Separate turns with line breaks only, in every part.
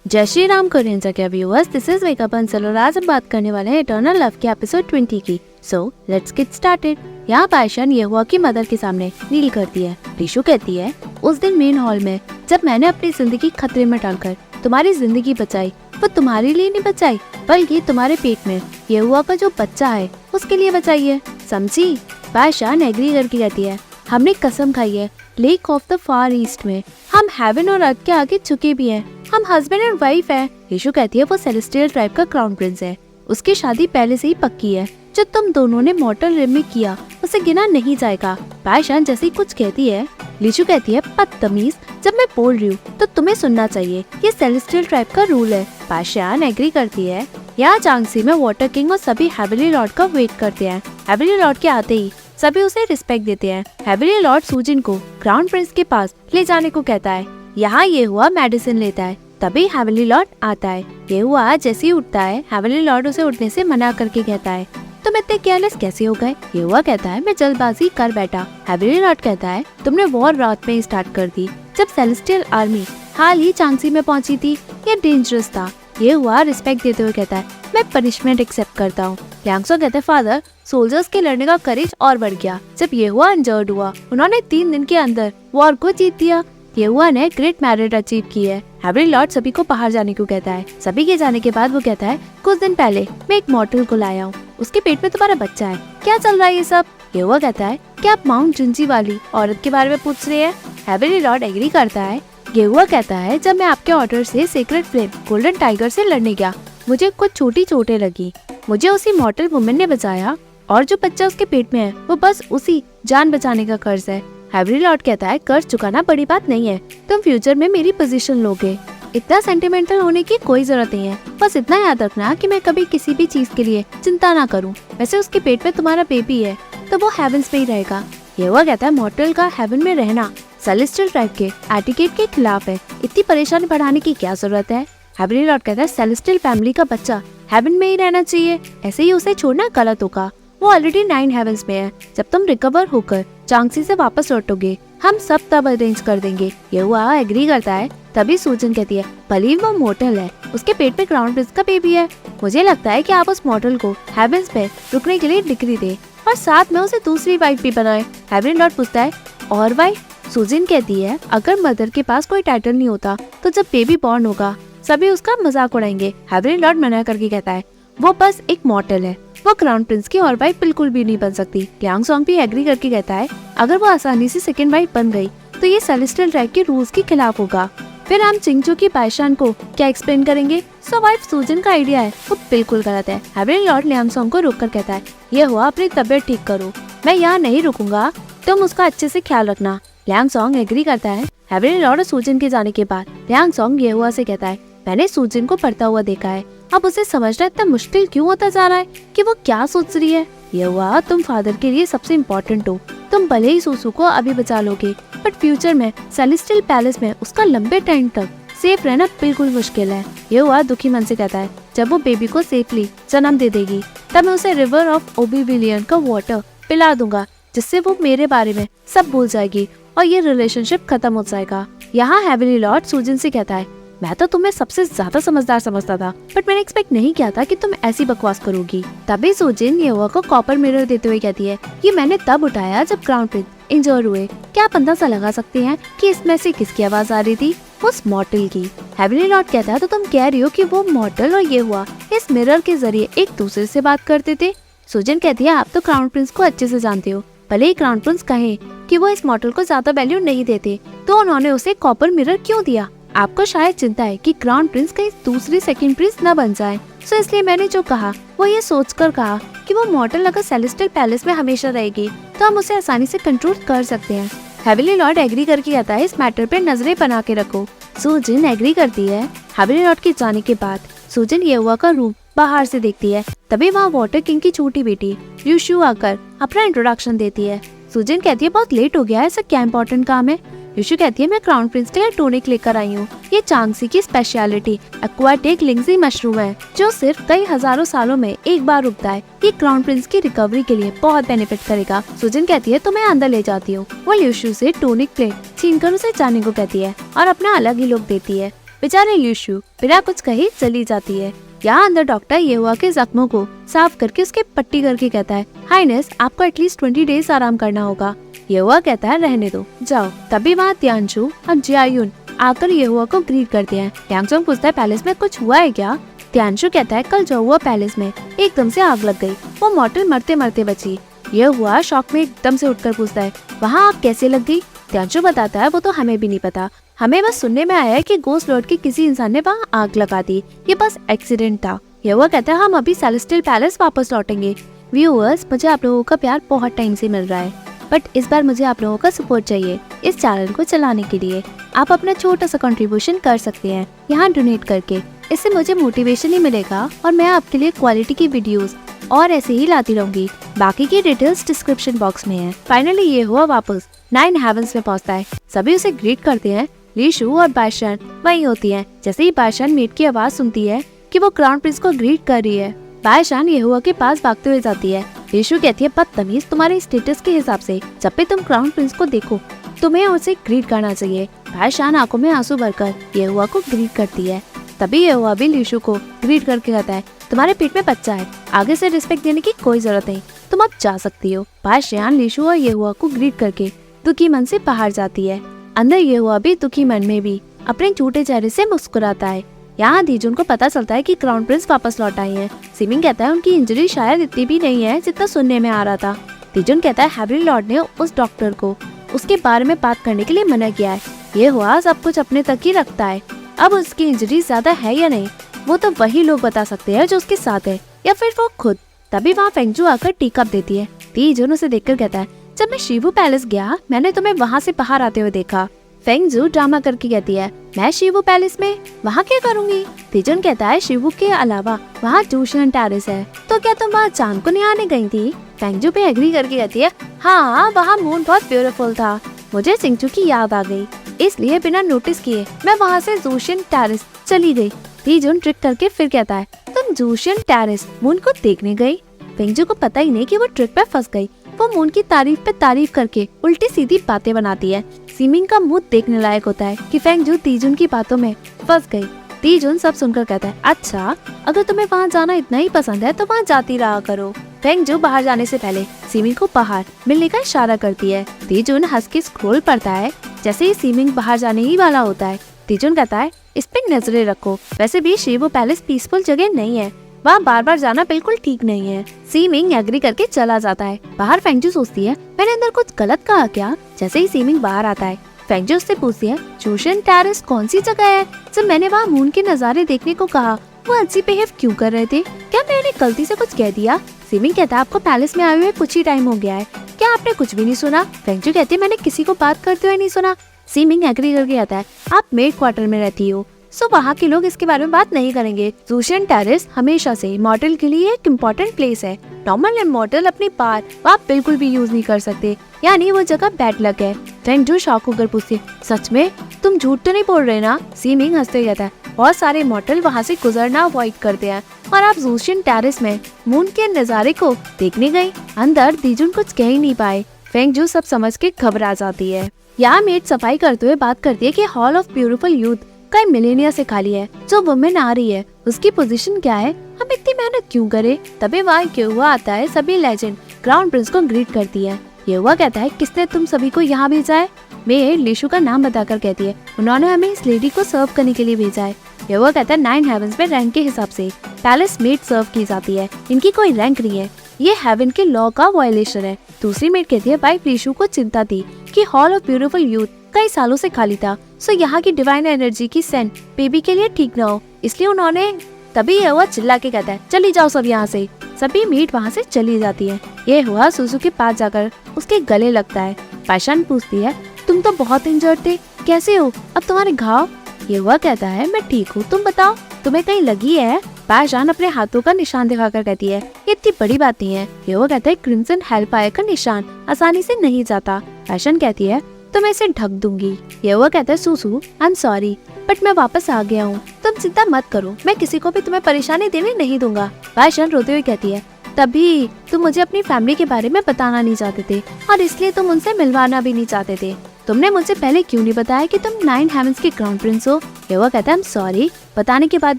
जय श्री राम कोरियन के viewers, this is wake up Ansal और आज हम बात करने वाले हैं इटर्नल लव के एपिसोड 20 की। So let's get started. यहाँ पायशान ये हुआ कि मदर के सामने नील करती है। रीशु कहती है, उस दिन मेन हॉल में जब मैंने अपनी जिंदगी खतरे में डालकर तुम्हारी जिंदगी बचाई, वो तुम्हारे लिए नहीं बचाई बल्कि तुम्हारे पेट में ये हुआ का जो बच्चा है उसके लिए बचाई है, समझी? पायशान एग्री करके कहती है, हमने कसम खाई है lake of the far east में हम हेवन और अर्थ के आगे झुके भी हैं, हम हस्बैंड एंड वाइफ है। रीशु कहती है, वो सेलेस्टियल ट्राइब का क्राउन प्रिंस है, उसकी शादी पहले से ही पक्की है, जो तुम दोनों ने मॉर्टल रिम में किया उसे गिना नहीं जाएगा। पायशान जैसे ही कुछ कहती है, रीशु कहती है, बदतमीज, जब मैं बोल रही हूँ तो तुम्हें सुनना चाहिए, ये सेलेस्टियल ट्राइब का रूल है। पायशान एग्री करती है। यहाँ चांगसी में वाटर किंग और सभी हेवनली लॉर्ड का वेट करते हैं। हेवनली लॉर्ड के आते ही सभी उसे रिस्पेक्ट देते हैं। हेवनली लॉर्ड सूजिन को क्राउन प्रिंस के पास ले जाने को कहता है। यहाँ ये हुआ मेडिसिन लेता है, तभी हेवनली लॉर्ड आता है। ये हुआ जैसे ही उठता है, हेवनली लॉर्ड उसे उठने से मना करके कहता है, तुम इतने केयरलेस कैसे हो गए? ये हुआ कहता है, मैं जल्दबाजी कर बैठा। हेवनली लॉर्ड कहता है, तुमने वॉर रात में स्टार्ट कर दी जब सेलेस्टियल आर्मी हाल ही चांगसी में पहुंची थी, ये डेंजरस था। ये हुआ रिस्पेक्ट देते हुए कहता है, मैं पनिशमेंट एक्सेप्ट करता हूँ। लियांगसो कहते हैं, फादर, सोल्जर्स के लड़ने का करेज और बढ़ गया जब ये हुआ इंजर्ड हुआ, उन्होंने 3 दिन के अंदर वॉर को जीत दिया। ये हुआ ने ग्रेट मैरिट अचीव की है। हेवनली लॉर्ड सभी को बाहर जाने को कहता है। सभी के जाने के बाद वो कहता है, कुछ दिन पहले मैं एक मॉर्टल को लाया हूँ, उसके पेट में तुम्हारा बच्चा है, क्या चल रहा है ये सब? ये हुआ कहता है, क्या आप माउंट जुंजी वाली औरत के बारे में पूछ रहे हैं? हेवनली लॉर्ड एग्री करता है। ये हुआ कहता है, जब मैं आपके ऑर्डर से सीक्रेट फ्लेम गोल्डन टाइगर से लड़ने गया, मुझे कुछ छोटी चोटें लगी, मुझे उसी मॉर्टल वुमन ने बचाया और जो बच्चा उसके पेट में है वो बस उसी जान बचाने का कर्ज है। हेवनली लॉर्ड कहता है, कर्ज चुकाना बड़ी बात नहीं है, तुम फ्यूचर में मेरी पोजीशन लोगे, इतना सेंटिमेंटल होने की कोई जरूरत नहीं है, बस इतना याद रखना कि मैं कभी किसी भी चीज के लिए चिंता ना करूं। वैसे उसके पेट में तुम्हारा बेबी है तो वो हेवंस में ही रहेगा। ये हुआ कहता है, मॉर्टल का हेवन में रहना सेलेस्टियल ट्राइब के एटिकेट के खिलाफ है, इतनी परेशानी बढ़ाने की क्या जरूरत है? हेवनली लॉर्ड कहता है, सेलेस्टियल फैमिली का बच्चा हेवन में ही रहना चाहिए, ऐसे ही उसे छोड़ना गलत होगा, वो ऑलरेडी 9 हेवंस में है। जब तुम रिकवर होकर चांगसी से वापस लौटोगे हम सब तब अरेंज कर देंगे। ये हुआ एग्री करता है। तभी सूजन कहती है, भले वो मॉर्टल है, उसके पेट में क्राउन प्रिंस का बेबी है, मुझे लगता है कि आप उस मॉर्टल को हेवंस पे रुकने के लिए डिग्री दे और साथ में उसे दूसरी वाइफ भी बनाए। हेवनली लॉर्ड पूछता है, और वाइफ? सूजिन कहती है, अगर मदर के पास कोई टाइटल नहीं होता तो जब बेबी बॉर्न होगा सभी उसका मजाक उड़ाएंगे। हेवनली लॉर्ड मना करके कहता है, वो बस एक मॉर्टल है, वो क्राउन प्रिंस की और वाइफ बिल्कुल भी नहीं बन सकती। लियांगसोंग भी एग्री करके कहता है, अगर वो आसानी से सेकंड वाइफ बन गई तो ये सेलेस्टियल ट्राइब के रूल्स के खिलाफ होगा। फिर हम चिंगचू की पायशान को क्या एक्सप्लेन करेंगे? सो वाइफ सूजन का आइडिया है वो बिल्कुल गलत है। हेवनली लॉर्ड लियांगसोंग को रोक कर कहता है, ये हुआ अपनी तबियत ठीक करो, मैं यहाँ नहीं रुकूंगा, तुम उसका अच्छे से ख्याल रखना। लियांगसोंग एग्री करता है। हेवनली लॉर्ड और सूजन के जाने के बाद लियांगसोंग ये हुआ से कहता है, मैंने सूजन को पढ़ता हुआ देखा है, अब उसे समझना इतना मुश्किल क्यों होता जा रहा है कि वो क्या सोच रही है? ये हुआ, तुम फादर के लिए सबसे इम्पोर्टेंट हो, तुम भले ही सूसू को अभी बचा लोगे बट फ्यूचर में सेलेस्टियल पैलेस में उसका लंबे टाइम तक सेफ रहना बिल्कुल मुश्किल है। ये हुआ दुखी मन से कहता है, जब वो बेबी को सेफली जन्म दे देगी तब मैं उसे रिवर ऑफ ओबिविलियन का वाटर पिला दूंगा, जिससे वो मेरे बारे में सब भूल जाएगी और ये रिलेशनशिप खत्म हो जाएगा। यहाँ हेवनली लॉर्ड सूजन से कहता है, मैं तो तुम्हें सबसे ज्यादा समझदार समझता था बट मैंने एक्सपेक्ट नहीं किया था कि तुम ऐसी बकवास करोगी। तभी सूजन ये हुआ को कॉपर मिरर देते हुए कहती है, ये मैंने तब उठाया जब क्राउन प्रिंस इंजर हुए, क्या आप अंदाजा लगा सकते हैं कि इसमें से किसकी आवाज आ रही थी? उस मॉर्टल की। हेवनली लॉर्ड कहता है, तो तुम कह रही हो कि वो मॉर्टल और ये हुआ इस मिरर के जरिए एक दूसरे से बात करते थे? सूजन कहती है, आप तो क्राउन प्रिंस को अच्छे से जानते हो, भले ही क्राउन प्रिंस कहे कि वो इस मॉर्टल को ज्यादा वैल्यू नहीं देते तो उन्होंने उसे कॉपर मिरर क्यों दिया? आपको शायद चिंता है कि क्राउन प्रिंस कहीं दूसरी सेकंड प्रिंस न बन जाए, सो इसलिए मैंने जो कहा वो ये सोचकर कहा कि वो मॉर्टल अगर सेलेस्टियल पैलेस में हमेशा रहेगी तो हम उसे आसानी से कंट्रोल कर सकते हैं। हेवनली लॉर्ड एग्री करके कहता है, इस मैटर पे नजरें बना के रखो। सूजन एग्री करती है। हेवनली लॉर्ड के जाने के बाद सूजन ये हुआ का रूम बाहर से देखती है। तभी वहाँ वाटर किंग की छोटी बेटी यूशु आकर अपना इंट्रोडक्शन देती है। सूजन कहती है, बहुत लेट हो गया है, ऐसा क्या इम्पोर्टेंट काम है? यूशु कहती है, मैं क्राउन प्रिंस के लिए टॉनिक लेकर आई हूँ, ये चांगसी की स्पेशलिटी एक्वाटिक लिंगजी मशरूम है जो सिर्फ कई हजारों सालों में एक बार उगता है, ये क्राउन प्रिंस की रिकवरी के लिए बहुत बेनिफिट करेगा। सूजन कहती है, तो मैं अंदर ले जाती हूँ। वो यूशु से टॉनिक प्लेट छीनकर उसे जाने को कहती है और अपना अलग ही लुक देती है। बेचारे लीशु बिना कुछ कहे चली जाती है। यहाँ अंदर डॉक्टर येहुआ के जख्मों को साफ करके उसके पट्टी करके कहता है, हाइनेस आपको एटलीस्ट 20 डेज आराम करना होगा। येहुआ कहता है रहने दो, जाओ। तभी वहाँ त्यानचू और जियायुन आकर येहुआ को ग्रीट करते हैं। यांगसोंग पूछता है पैलेस में कुछ हुआ है क्या? त्यानचू कहता है कल जो हुआ पैलेस में एकदम से आग लग गई, वो मॉर्टल मरते मरते बची। येहुआ शॉक में एकदम से उठकर पूछता है वहाँ आग कैसे लग गई? त्यानचू बताता है वो तो हमें भी नहीं पता, हमें बस सुनने में आया है कि गोस्ट लॉर्ड के किसी इंसान ने वहाँ आग लगा दी, ये बस एक्सीडेंट था। येहुआ कहता है हम अभी सेलेस्टियल पैलेस वापस लौटेंगे। व्यूअर्स, मुझे आप लोगों का प्यार बहुत टाइम से मिल रहा है, बट इस बार मुझे आप लोगों का सपोर्ट चाहिए इस चैनल को चलाने के लिए। आप अपना छोटा सा कंट्रीब्यूशन कर सकते हैं यहाँ डोनेट करके। इससे मुझे मोटिवेशन ही मिलेगा और मैं आपके लिए क्वालिटी की वीडियोस और ऐसे ही लाती रहूंगी। बाकी की डिटेल्स डिस्क्रिप्शन बॉक्स में है। फाइनली येहुआ वापस 9 हेवंस में पहुंचता है। सभी उसे ग्रीट करते हैं। लीशु और बाइशान वहीं होती हैं। जैसे ही बाइशान मेट की आवाज सुनती है कि वो क्राउन प्रिंस को ग्रीट कर रही है, बाइशान येहुआ के पास भागते हुए जाती है। लीशु कहती है बदतमीज, तुम्हारे स्टेटस के हिसाब से जब भी तुम क्राउन प्रिंस को देखो तुम्हें उसे ग्रीट करना चाहिए। बाइशान आंखों में आंसू भरकर येहुआ को ग्रीट करती है। तभी येहुआ भी लीशु को ग्रीट करके कहता है तुम्हारे पेट में बच्चा है, आगे से रिस्पेक्ट देने की कोई जरूरत नहीं, तुम अब जा सकती हो। बाइशान लीशु और येहुआ को ग्रीट करके दुखी मन से बाहर जाती है। अंदर येहुआ भी दुखी मन में भी अपने झूठे चेहरे से मुस्कुराता है। यहाँ दीजुन को पता चलता है कि क्राउन प्रिंस वापस लौट आए हैं। सिमिंग कहता है उनकी इंजरी शायद इतनी भी नहीं है जितना सुनने में आ रहा था। दीजुन कहता है हैवरी लॉर्ड ने उस डॉक्टर को उसके बारे में बात करने के लिए मना किया है। येहुआ सब कुछ अपने तक ही रखता है। अब उसकी इंजरी ज्यादा है या नहीं वो तो वही लोग बता सकते हैं जो उसके साथ है, या फिर वो खुद। तभी वहाँ फेंगजू आकर टीक अप देती है। दीजुन उसे देखकर कहता है जब मैं शिवू पैलेस गया मैंने तुम्हें वहाँ से बाहर आते हुए देखा। फेंगजू ड्रामा करके कहती है मैं शिवू पैलेस में वहाँ क्या करूँगी? दीजुन कहता है शिवू के अलावा वहाँ जूशियन टेरेस है, तो क्या तुम वहाँ चांद को निहारने गई थी? फेंगजू पे एग्री करके कहती है हाँ, वहाँ मून बहुत ब्यूटीफुल था, मुझे सिंचू की याद आ गई, इसलिए बिना नोटिस किए मैं वहाँ से जूशियन टेरेस चली गई। दीजुन ट्रिक करके फिर कहता है तुम जूशियन टेरेस मून को देखने गई? फेंगजू को पता ही नहीं कि वो ट्रिक पे फंस गई। वो मून की तारीफ पे तारीफ करके उल्टी सीधी बातें बनाती है। सिमिंग का मुंह देखने लायक होता है कि फेंगजू तीजुन की बातों में फंस गई। तीजुन सब सुनकर कहता है अच्छा, अगर तुम्हें वहाँ जाना इतना ही पसंद है तो वहाँ जाती रहा करो। फेंगजू बाहर जाने से पहले सिमिंग को बाहर मिलने का इशारा करती है। तीजुन हंस के स्क्रॉल पड़ता है। जैसे ही सिमिंग बाहर जाने ही वाला होता है, तीजुन कहता है इस पे नजरें रखो, वैसे भी शिवू पैलेस पीसफुल जगह नहीं है, वहाँ बार बार जाना बिल्कुल ठीक नहीं है। सीमिंग एग्री करके चला जाता है। बाहर फेंगजू सोचती है मैंने अंदर कुछ गलत कहा क्या? जैसे ही सीमिंग बाहर आता है, फेंगजू उससे पूछती है जूशियन टेरेस कौन सी जगह है? जब मैंने वहाँ मून के नजारे देखने को कहा वो अजीब बिहेव क्यों कर रहे थे? क्या मैंने गलती से कुछ कह दिया? सीमिंग कहता है आपको पैलेस में आए हुए कुछ ही टाइम हो गया है, क्या आपने कुछ भी नहीं सुना? फेंगजू कहती है मैंने किसी को बात करते हुए नहीं सुना। सीमिंग एग्री करके आता है आप मेड क्वार्टर में रहती हो, सो वहाँ के लोग इसके बारे में बात नहीं करेंगे। जूशियन टेरेस हमेशा से इमॉर्टल के लिए एक इम्पोर्टेंट प्लेस है। नॉर्मल इमॉर्टल अपनी पार आप बिल्कुल भी यूज नहीं कर सकते, यानी वो जगह बैड लक है। फेंगजू शॉक होकर पूछती है सच में? तुम झूठ तो नहीं बोल रहे ना? सीमिंग हंसते कहता है बहुत सारे इमॉर्टल वहाँ से गुजरना अवॉइड करते हैं और आप जूशियन टेरेस में मून के नजारे को देखने गई। अंदर दीजुन कुछ कह ही नहीं पाए। फेंगजू सब समझ के घबरा जाती है। यहाँ मेड सफाई करते हुए बात करती है कि हॉल ऑफ ब्यूटीफुल यूथ कई मिलेनिया से खाली है, जो वुमेन आ रही है उसकी पोजीशन क्या है, हम इतनी मेहनत क्यों करें? तभी वहाँ येहुआ आता है। सभी लेजेंड क्राउन प्रिंस को ग्रीट करती है। येहुआ कहता है किसने तुम सभी को यहाँ भेजा है? मेड लीशु का नाम बताकर कहती है उन्होंने हमें इस लेडी को सर्व करने के लिए भेजा है। येहुआ कहता है 9 हेवंस में रैंक के हिसाब से पैलेस मेड सर्व की जाती है, इनकी कोई रैंक नहीं है, ये हेवन के लॉ का वायलेशन है। दूसरी मेड कहती है वाइफ लीशु को चिंता थी कि हॉल ऑफ ब्यूटीफुल यूथ कई सालों से खाली था, सो यहाँ की डिवाइन एनर्जी की सेंट बेबी के लिए ठीक न हो, इसलिए उन्होंने। तभी येहुआ चिल्ला के कहता है चली जाओ सब यहाँ से। सभी मीट वहाँ से चली जाती है। येहुआ सुसु के पास जाकर उसके गले लगता है। बाइशान पूछती है तुम तो बहुत इंजर्ड थे, कैसे हो अब तुम्हारे घाव? येहुआ कहता है मैं ठीक हूँ, तुम बताओ तुम्हें कहीं लगी है? बाइशान अपने हाथों का निशान दिखाकर कहती है ये इतनी बड़ी बात नहीं है। येहुआ कहता है क्रिम्सन हेलफायर का निशान आसानी से नहीं जाता। बाइशान कहती है तो मैं इसे ढक दूंगी। येहुआ कहता है सुसु आई एम सॉरी बट मैं वापस आ गया हूँ, तुम चिंता मत करो, मैं किसी को भी तुम्हें परेशानी देने नहीं दूंगा। बाइशान रोते हुए कहती है तभी तुम मुझे अपनी फैमिली के बारे में बताना नहीं चाहते थे और इसलिए तुम उनसे मिलवाना भी नहीं चाहते थे। तुमने मुझे पहले क्यों नहीं बताया कि तुम 9 हेवंस के क्राउन प्रिंस हो? यहुआ कहता है सॉरी, बताने के बाद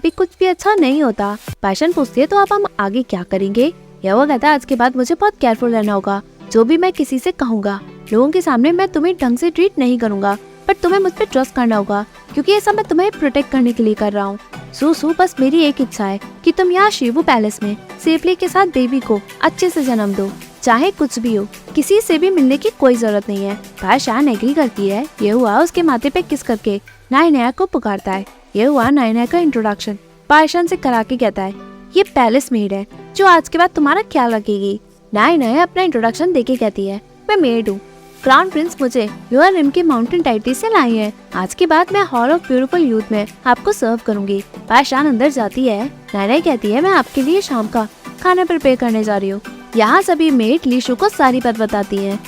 भी कुछ भी अच्छा नहीं होता। पायशान पूछती है तो अब हम आगे क्या करेंगे? यहुआ कहता है आज के बाद मुझे बहुत केयरफुल रहना होगा। जो भी मैं किसी से कहूँगा, लोगों के सामने मैं तुम्हें ढंग से ट्रीट नहीं करूँगा, पर तुम्हें मुझ पर ट्रस्ट करना होगा क्योंकि ये सब मैं तुम्हें प्रोटेक्ट करने के लिए कर रहा हूँ। सूसू, बस मेरी एक इच्छा है कि तुम यहाँ शिवू पैलेस में सेफली के साथ बेबी को अच्छे से जन्म दो, चाहे कुछ भी हो। किसी से भी मिलने की कोई जरूरत नहीं है। पायशान एग्री करती है। ये हुआ उसके माथे पे किस करके नायना को पुकारता है। ये हुआ नायना का इंट्रोडक्शन पायशान से करा के कहता है ये पैलेस मेड है जो आज के बाद तुम्हारा ख्याल रखेगी। नायना अपना इंट्रोडक्शन देके कहती है मैं मेड हूँ, क्राउन प्रिंस मुझे लोअर रिम के माउंटेन टाइटी से लाई है। आज के बाद मैं हॉल ऑफ ब्यूटीफुल यूथ में आपको सर्व करूंगी। पायशान अंदर जाती है। नायना कहती है मैं आपके लिए शाम का खाना प्रिपेयर करने जा रही हूँ। यहाँ सभी मेट लीशु को सारी बात बताती हैं।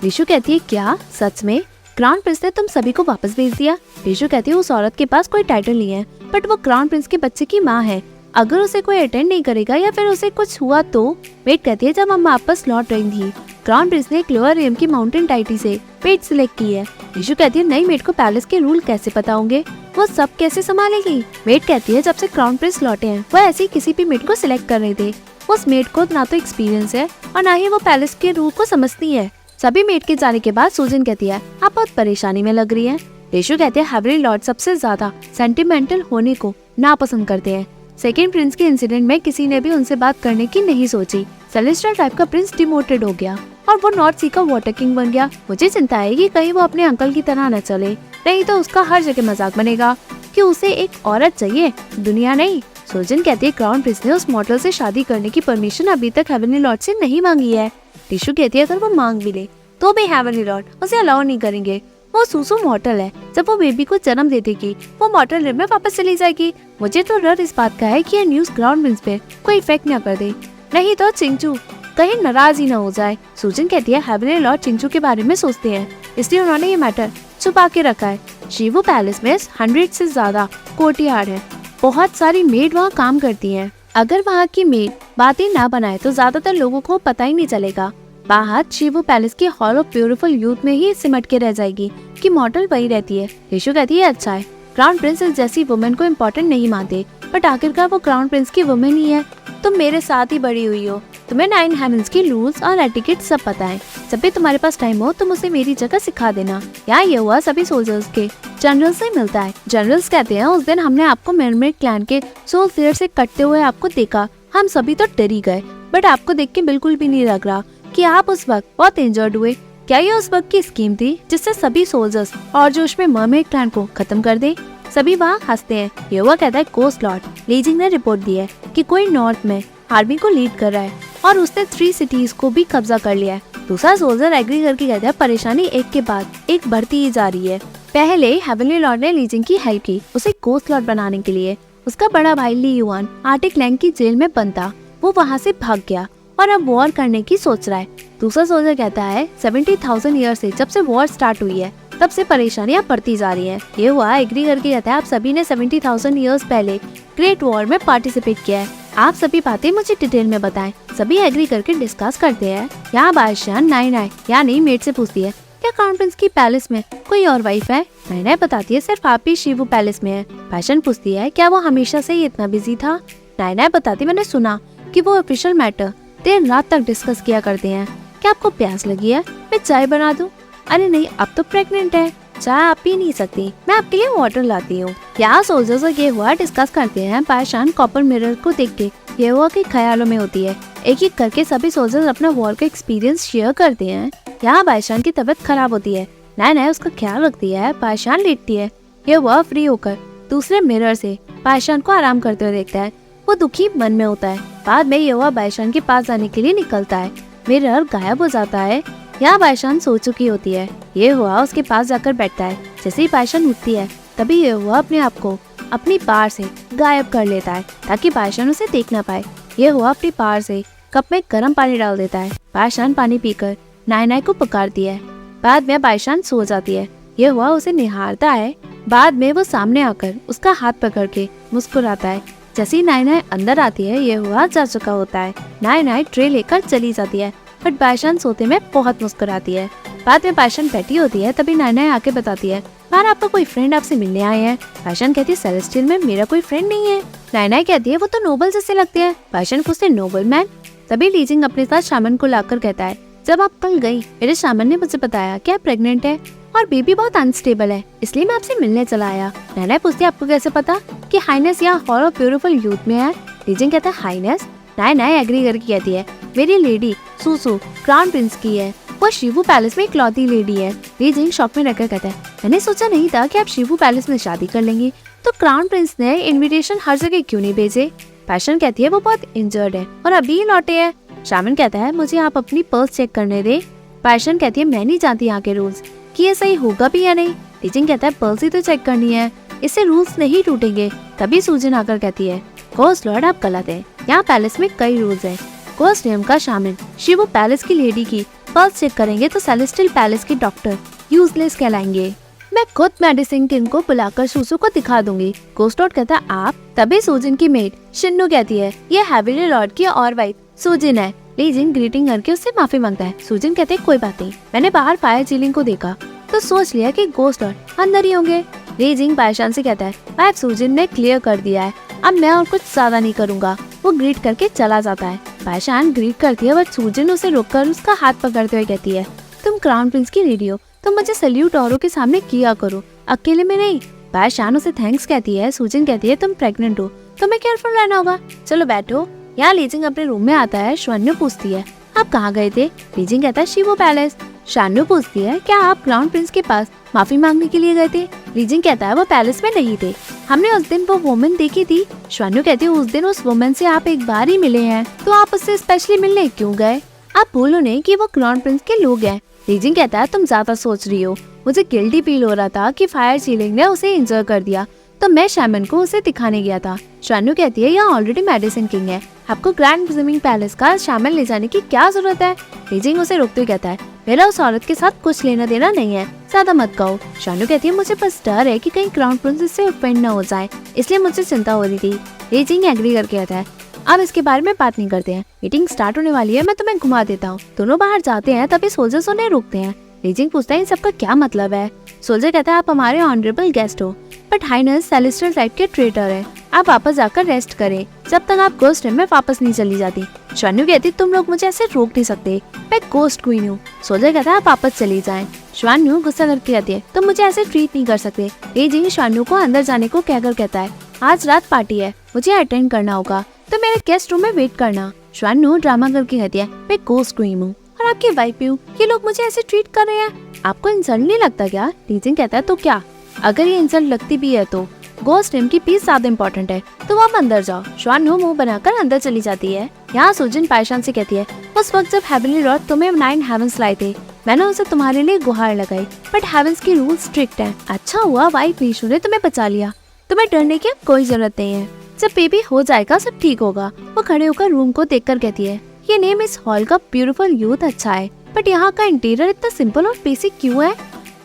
लीशु कहती है क्या सच में क्राउन प्रिंस ने तुम सभी को वापस भेज दिया? लीशु कहती है उस औरत के पास कोई टाइटल नहीं है, बट वो क्राउन प्रिंस के बच्चे की माँ है। अगर उसे कोई अटेंड नहीं करेगा या फिर उसे कुछ हुआ तो? मेट कहती है जब हम वापस लौट रही थी, क्राउन प्रिंस ने एक लोअर रिम की माउंटेन टाइटी से पेट सिलेक्ट की है। लीशु कहती है नई मेट को पैलेस के रूल कैसे पता होंगे, वो सब कैसे संभालेगी? मेट कहती है जब से क्राउन प्रिंस लौटे हैं वो ऐसे ही किसी भी मेट को सिलेक्ट कर रहे थे। उस मेट को ना तो एक्सपीरियंस है और ना ही वो पैलेस के रूल को समझती है। सभी मेट के जाने के बाद सूजन कहती है आप बहुत परेशानी में लग रही हैं। लीशु कहते हैं हेवनली लॉर्ड सबसे ज्यादा सेंटिमेंटल होने को नापसंद करते हैं। सेकंड प्रिंस के इंसिडेंट में किसी ने भी उनसे बात करने की नहीं सोची। सेलेस्टियल टाइप का प्रिंस डिमोटेड हो गया और वो नॉर्थ सी का वाटर किंग बन गया। मुझे चिंता है कि कहीं वो अपने अंकल की तरह न चले, नहीं तो उसका हर जगह मजाक बनेगा कि उसे एक औरत चाहिए, दुनिया नहीं। सूजन कहती है क्राउन प्रिंस ने उस मॉडल से शादी करने की परमिशन अभी तक हेवनली लॉर्ड से नहीं मांगी है। लीशु कहती है अगर वो मांग भी ले तो भी हेवनली लॉर्ड उसे अलाउ नहीं करेंगे। वो सूसू मॉर्टल है, जब वो बेबी को जन्म दे देगी वो मॉर्टल रिम में वापस चली जाएगी। मुझे तो डर इस बात का है कि ये न्यूज क्राउन प्रिंस पे कोई इफेक्ट न कर दे, नहीं तो चिंचू कहीं नाराज ही न हो जाए। सूजन कहती है हेवनली लॉर्ड चिंचू के बारे में सोचते हैं, इसलिए उन्होंने ये मैटर छुपा के रखा है। शिवू पैलेस में 100 से ज्यादा कोर्टयार्ड है, बहुत सारी मेड वहाँ काम करती हैं। अगर वहाँ की मेड बातें ना बनाए तो ज्यादातर लोगों को पता ही नहीं चलेगा। बाहर शिवू पैलेस के हॉल ऑफ ब्यूटीफुल यूथ में ही सिमट के रह जाएगी कि मॉडल वही रहती है। लीशु कहती है अच्छा है, क्राउन प्रिंसेस जैसी वुमेन को इम्पोर्टेंट नहीं मानते, बट आखिरकार वो क्राउन प्रिंस की वुमेन ही है। तुम मेरे साथ ही बड़ी हुई हो, तुम्हें 9 हेवंस के रूल्स और एटिकेट सब पता है। जब भी तुम्हारे पास टाइम हो तुम उसे मेरी जगह सिखा देना। यहाँ ये हुआ सभी सोल्जर्स के जनरल से मिलता है। जनरल्स कहते हैं उस दिन हमने आपको मेरमेड क्लैन के सोल शेयर से कटते हुए आपको देखा, हम सभी तो डर ही गए, बट आपको देख के बिल्कुल भी नहीं लग रहा कि आप उस वक्त बहुत इंजर्ड हुए। क्या ये उस वक्त की स्कीम थी जिससे सभी सोल्जर्स और जोश में मरमेड क्लैन को खत्म कर दे? सभी वहाँ हंसते हैं। ये हुआ कहता है कोस्ट लॉर्ड लीजिंग ने रिपोर्ट दी है कि कोई नॉर्थ में आर्मी को लीड कर रहा है और उसने 3 सिटीज को भी कब्जा कर लिया है। दूसरा सोल्जर एग्री करके कहता है परेशानी एक के बाद एक बढ़ती ही जा रही है। पहले हेवनली लॉर्ड ने लीजिंग की हेल्प की उसे कोस्ट लॉर्ड बनाने के लिए। उसका बड़ा भाई ली युआन आर्टिक लैंग की जेल में बंद था, वो वहाँ से भाग गया और अब वॉर करने की सोच रहा है। दूसरा सोल्जर कहता है 70,000 ईयर से जब से वॉर स्टार्ट हुई है तब से परेशानियां बढ़ती जा रही हैं। ये हुआ एग्री करके कहता है आप सभी ने 70,000 ईयर्स पहले ग्रेट वॉर में पार्टिसिपेट किया है, आप सभी बातें मुझे डिटेल में बताएं। सभी एग्री करके डिस्कस करते हैं। यहाँ बादशाह नाइनाई यानी मेड से पूछती है क्या क्राउन प्रिंस की पैलेस में कोई और वाइफ है? नाइनाई बताती है सिर्फ आप ही शिवू पैलेस में है। बादशाह पूछती है क्या वो हमेशा से ही इतना बिजी था? नाइनाई बताती मैंने सुना कि वो ऑफिशियल मैटर देर रात तक डिस्कस किया करते हैं। क्या आपको प्यास लगी है? मैं चाय बना दूं? अरे नहीं, अब तो प्रेग्नेंट है, चाय आप पी नहीं सकती, मैं आपके लिए वाटर लाती हूँ। यहाँ सोल्जर्स ये हुआ डिस्कस करते हैं। पायशान कॉपर मिरर को देख के ये हुआ के ख्यालों में होती है। एक एक करके सभी सोल्जर्स अपना वॉर का एक्सपीरियंस शेयर करते हैं। यहाँ पायशान की तबीयत खराब होती है। नायना उसका ख्याल रखती है। पायशान लेटती है। ये हुआ फ्री होकर दूसरे मिरर से पायशान को आराम करते हुए देखता है। वो दुखी मन में होता है। बाद में ये हुआ बायशान के पास जाने के लिए निकलता है। मिरर गायब हो जाता है। यहाँ बायशान सो चुकी होती है। ये हुआ उसके पास जाकर बैठता है। जैसे ही बायशान उठती है तभी ये हुआ अपने आप को अपनी पार से गायब कर लेता है ताकि बायशान उसे देख ना पाए। ये हुआ अपनी पार से कप में गर्म पानी डाल देता है। बायशान पानी पीकर नायनाई को पुकारती है। बाद में बायशान सो जाती है। ये हुआ उसे निहारता है। बाद में वो सामने आकर उसका हाथ पकड़ के मुस्कुराता है। जैसे ही नायनाई अंदर आती है ये हुआ जा चुका होता है। नायनाई ट्रे लेकर चली जाती है बट बायशान सोते में बहुत मुस्कुराती है। बाद में पायशान बैठी होती है, तभी नायना आके बताती है बाहर आपका कोई फ्रेंड आपसे मिलने आए हैं। पायशान कहती है सेलेस्टियल में मेरा कोई फ्रेंड नहीं है। नायना कहती है वो तो नोबल जैसे लगते हैं। पायशान पूछते नोबल मैन। तभी लीजिंग अपने साथ शामन को लाकर कहता है जब आप कल गई मेरे शामन ने मुझे बताया कि आप प्रेग्नेंट है और बेबी बहुत अनस्टेबल है, इसलिए मैं आपसे मिलने चला आया। नायना पूछती है आपको कैसे पता कि हाइनेस यहाँ हॉल ऑफ ब्यूटीफुल यूथ में है। लीजिंग कहता है हाइनेस। नायना एग्री करके कहती है मेरी लेडी सुसु क्राउन प्रिंस की है, वो शिवू पैलेस में इकलौती लेडी है। लीजिंग शॉक में रहकर कहता है मैंने सोचा नहीं था कि आप शिवू पैलेस में शादी कर लेंगी, तो क्राउन प्रिंस ने इनविटेशन हर जगह क्यों नहीं भेजे। पैशन कहती है वो बहुत इंजर्ड है और अभी ही लौटे है। शामन कहता है मुझे आप अपनी पर्स चेक करने दे। पैशन कहती है मैं नहीं जानती यहाँ के रूल्स कि ये सही होगा भी या नहीं। लीजिंग कहता है पर्स ही तो चेक करनी है, इससे रूल्स नहीं टूटेंगे। तभी सूजन आकर कहती है गोस्ट लॉर्ड आप गलत है, यहाँ पैलेस में कई रूल्स है। गोस्ट नेम का शामिल शिवू पैलेस की लेडी की पर्स चेक करेंगे तो सेलेस्टियल पैलेस के डॉक्टर यूजलेस कहलाएंगे। मैं खुद मेडिसिन किंग को बुलाकर सुसु को दिखा दूंगी। गोस्ट लॉर्ड कहता है आप। तभी सूजन की मेड शिन्नु कहती है ये हेविली लॉर्ड की और वाइफ सूजन है। लीजिंग ग्रीटिंग करके उससे माफी मांगता है। सूजन कहते हैं कोई बात नहीं, मैंने बाहर फायर चीलिंग को देखा तो सोच लिया कि गोस्ट लॉर्ड अंदर ही होंगे। लीजिंग पायशान से कहता है वाइफ सूजन ने क्लियर कर दिया है, अब मैं और कुछ ज्यादा नहीं करूँगा। वो ग्रीट करके चला जाता है। पायशान ग्रीट करती है बट सूजन उसे रोककर उसका हाथ पकड़ते हुए कहती है तुम क्राउन प्रिंस की लेडी हो, तुम मुझे सल्यूट औरों के सामने किया करो, अकेले में नहीं। पायशान उसे थैंक्स कहती है। सूजन कहती है तुम प्रेग्नेंट हो, तुम्हें केयरफुल रहना होगा, चलो बैठो। यहाँ लीजिंग अपने रूम में आता है। श्वान्यू पूछती है आप कहाँ गए थे। लीजिंग कहता है शिवू पैलेस। शान्यू पूछती है क्या आप क्राउन प्रिंस के पास माफी मांगने के लिए गए थे। लीजिंग कहता है वो पैलेस में नहीं थे, हमने उस दिन वो वुमन देखी थी। श्वान्यू कहती है उस दिन उस वुमन से आप एक बार ही मिले हैं, तो आप उससे स्पेशली मिलने क्यों गए। आप बोलो नहीं कि वो क्राउन प्रिंस के लोग हैं। लीजिंग कहता है तुम ज्यादा सोच रही हो, मुझे गिल्टी फील हो रहा था कि फायर चीलिंग ने उसे इंजर कर दिया, तो मैं शामन को उसे दिखाने गया था। शानू कहती है यहाँ ऑलरेडी मेडिसिन किंग है, आपको ग्रैंड स्विमिंग पैलेस का शामन ले जाने की क्या जरूरत है। लीजिंग उसे रोकते हुए कहता है मेरा उस औरत के साथ कुछ लेना देना नहीं है, ज्यादा मत कहो। शानू कहती है मुझे बस डर है कि कहीं क्राउन प्रिंस इससे ऑफेंड न हो जाए, इसलिए मुझे चिंता हो रही थी। लीजिंग एग्री करके कहता है अब इसके बारे में बात नहीं करते हैं, मीटिंग स्टार्ट होने वाली है, मैं तुम्हें घुमा देता हूँ। दोनों बाहर जाते हैं, तभी सोल्जर्स उन्हें रोकते हैं। लीजिंग पूछता है इन सबका क्या मतलब है। सोल्जर कहता है आप हमारे ऑनरेबल गेस्ट हो, बट हाइनेस सेलेस्टियल साइड के ट्रेटर है, आप वापस जाकर रेस्ट करें जब तक आप गोस्ट में वापस नहीं चली जाती। श्वान्यू कहती तुम लोग मुझे ऐसे रोक नहीं सकते, मैं गोस्ट क्वीन हूँ। सोल्जर कहता है आप वापस चली जाएं। श्वान्यू गुस्सा करके कहती है तुम मुझे ऐसे ट्रीट नहीं कर सकते। लीजिंग श्वान्यू को अंदर जाने को कहकर कहता है आज रात पार्टी है, मुझे अटेंड करना होगा, तो मेरे गेस्ट रूम में वेट करना। श्वान्यू ड्रामा करके कहती है मैं गोस्ट क्वीन हूँ और आपकी वाइफ हूँ, ये लोग मुझे ऐसे ट्रीट कर रहे हैं, आपको इंसल्ट नहीं लगता क्या। लीजिंग कहता है तो क्या, अगर ये इंसल्ट लगती भी है तो गोस्ट टीम की पीस ज्यादा इम्पोर्टेंट है, तो आप अंदर जाओ। श्वान्यू मुंह बनाकर अंदर चली जाती है। यहाँ सूजन पायशान से कहती है उस वक्त जब हेवनली लॉर्ड तुम्हें 9 हेवंस लाए थे, मैंने उसे तुम्हारे लिए गुहार लगाई, बट हेवंस की रूल स्ट्रिक्ट है। अच्छा हुआ वाइफ नीशू ने तुम्हें बचा लिया, तुम्हें डरने की कोई जरूरत नहीं है, जब बेबी हो जाएगा सब ठीक होगा। वो खड़े होकर रूम को देखकर कहती है ये नेम इस हॉल का ब्यूटीफुल यूथ अच्छा है, बट यहाँ का इंटीरियर इतना सिंपल और बेसिक क्यों है।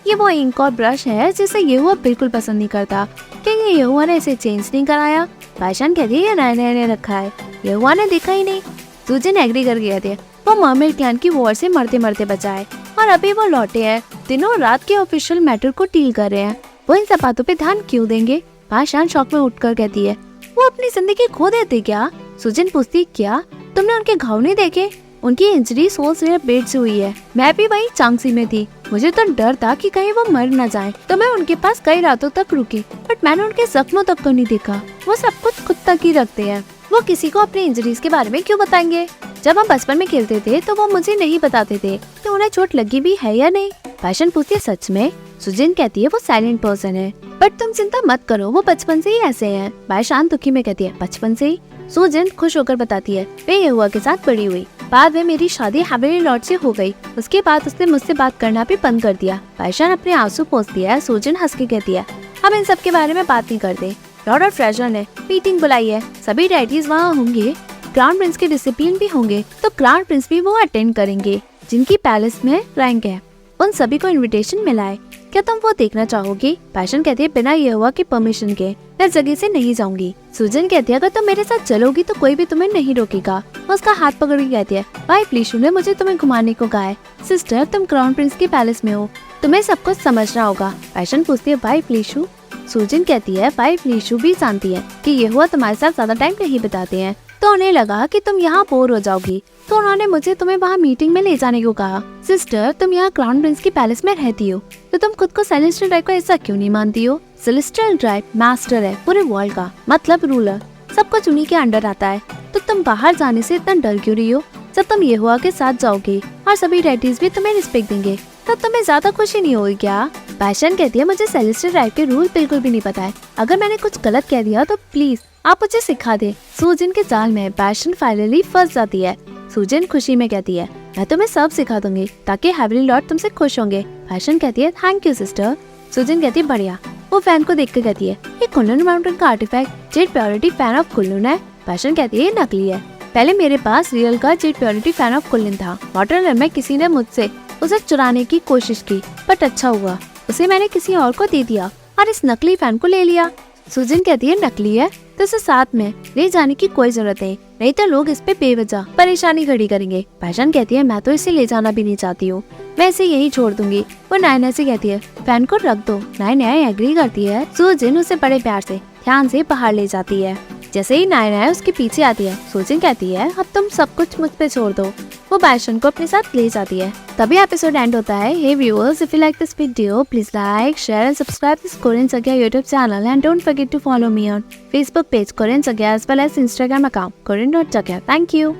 ये वो इंक और ब्रश है जिसे ये हुआ बिल्कुल पसंद नहीं करता, क्या ये हुआ ने इसे चेंज नहीं कराया। पायशान कहती है ये नया नया रखा है, ये हुआ ने देखा ही नहीं। सूजन एग्री करके कहती है वो मर्मेड क्लैन की वॉर से मरते मरते बचा है और अभी वो लौटे हैं, दिनों रात के ऑफिशियल मैटर को डील कर रहे हैं, वो इन सब बातों पे ध्यान क्यों देंगे। पायशान शौक में उठकर कहती है वो अपनी जिंदगी खो देते क्या। सूजन पूछती क्या तुमने उनके घाव नहीं देखे, उनकी इंजरी सोल्स रेयर बेड से हुई है, मैं भी वही चांगसी में थी, मुझे तो डर था कि कहीं वो मर न जाए, तो मैं उनके पास कई रातों तक रुकी, बट मैंने उनके जख्मों तक को नहीं देखा, वो सब कुछ खुद तक ही रखते हैं, वो किसी को अपनी इंजरीज के बारे में क्यों बताएंगे। जब हम बचपन में खेलते थे तो वो मुझे नहीं बताते थे कि उन्हें चोट लगी भी है या नहीं। पैशन पूछती है सच में। सुजिन कहती है वो साइलेंट पर्सन है, बट तुम चिंता मत करो, वो बचपन से ही ऐसे हैं। पायशान दुखी में कहती है बचपन से ही। सुजिन खुश होकर बताती है वे ये हुआ के साथ बड़ी हुई, बाद में मेरी शादी हेवनली लॉर्ड से हो गई, उसके बाद उसने मुझसे बात करना भी बंद कर दिया। पायशान अपने आंसू पोंछती है। सुजिन हंस के कहती है हम इन सब के बारे में बात नहीं करते, लॉर्ड ऑफ ट्रेजर ने मीटिंग बुलाई है, सभी डैडीज वहाँ होंगे, क्राउन प्रिंस के डिसिप्लिन भी होंगे, तो क्राउन प्रिंस भी वो अटेंड करेंगे जिनकी पैलेस में रैंक है, उन सभी को इनविटेशन मिला है, क्या तुम वो देखना चाहोगी? पैशन कहती है बिना यहोवा की परमिशन के मैं जगह से नहीं जाऊंगी। सूजन कहती है अगर तुम मेरे साथ चलोगी तो कोई भी तुम्हें नहीं रोकेगा। वो उसका हाथ पकड़ के कहती है भाई प्लीशू ने मुझे तुम्हें घुमाने को कहा है। सिस्टर तुम क्राउन प्रिंस के पैलेस में हो, तुम्हें सब कुछ समझना होगा। पैशन पूछती है भाई प्लीशू? सूजन कहती है भाई प्लीशू भी जानती है कि यहोवा तुम्हारे साथ ज्यादा टाइम नहीं बिताते हैं, तो उन्हें लगा कि तुम यहाँ बोर हो जाओगी, तो उन्होंने मुझे तुम्हें वहाँ मीटिंग में ले जाने को कहा। सिस्टर तुम यहाँ क्राउन प्रिंस की पैलेस में रहती हो, तो तुम खुद को सेलेस्टियल ड्राइव का ऐसा क्यों नहीं मानती हो? सेलेस्टियल ड्राइव मास्टर है पूरे वर्ल्ड का, मतलब रूलर, सब कुछ उन्हीं के अंडर आता है। तो तुम बाहर जाने से इतना डर क्यों रही हो? जब तुम यहोवा के साथ जाओगे और सभी रेडिस भी तुम्हें रिस्पेक्ट देंगे, तब तुम्हें ज्यादा खुशी नहीं होगी क्या? पैशन कहती है मुझे सेलेस्टियल ड्राइव के रूल बिल्कुल भी नहीं पता है, अगर मैंने कुछ गलत कह दिया तो प्लीज आप मुझे सिखा दे। सूजन के जाल में पैशन फाइनली फंस जाती है। सूजन खुशी में कहती है मैं तुम्हें सब सिखा दूंगी ताकि हेवनली लॉर्ड तुमसे खुश होंगे। पैशन कहती है थैंक यू सिस्टर। सूजन कहती है बढ़िया। वो फैन को देख कर कहती है ये कुल्लून माउंटेन का artifact jade purity fan of कुल्लून है। पैशन कहती है ये नकली है, पहले मेरे पास रियल का जेड प्योरिटी फैन ऑफ कुल्लून था। वाटरलैंड में किसी ने मुझसे उसे चुराने की कोशिश की, बट अच्छा हुआ उसे मैंने किसी और को दे दिया और इस नकली फैन को ले लिया। सूजन कहती है नकली है तो इसे साथ में ले जाने की कोई जरूरत नहीं तो लोग इस पे बेवजह परेशानी खड़ी करेंगे। पैशन कहती है मैं तो इसे ले जाना भी नहीं चाहती हूँ, मैं इसे यही छोड़ दूंगी। वो नायना से कहती है फैन को रख दो। नायना एग्री करती है। सूजन उसे बड़े प्यार से ध्यान से बाहर ले जाती है। जैसे ही नायना उसके पीछे आती है, सूजन कहती है अब तुम सब कुछ मुझ पे छोड़ दो। वो पैशन को अपने साथ ले जाती है। तभी एपिसोड एंड होता है। Hey viewers, if you like this video please like, share and subscribe this Korean सग्या YouTube channel and don't forget to follow me on Facebook page Korean Sagya as well as Instagram account Korean.Sagya. Thank you.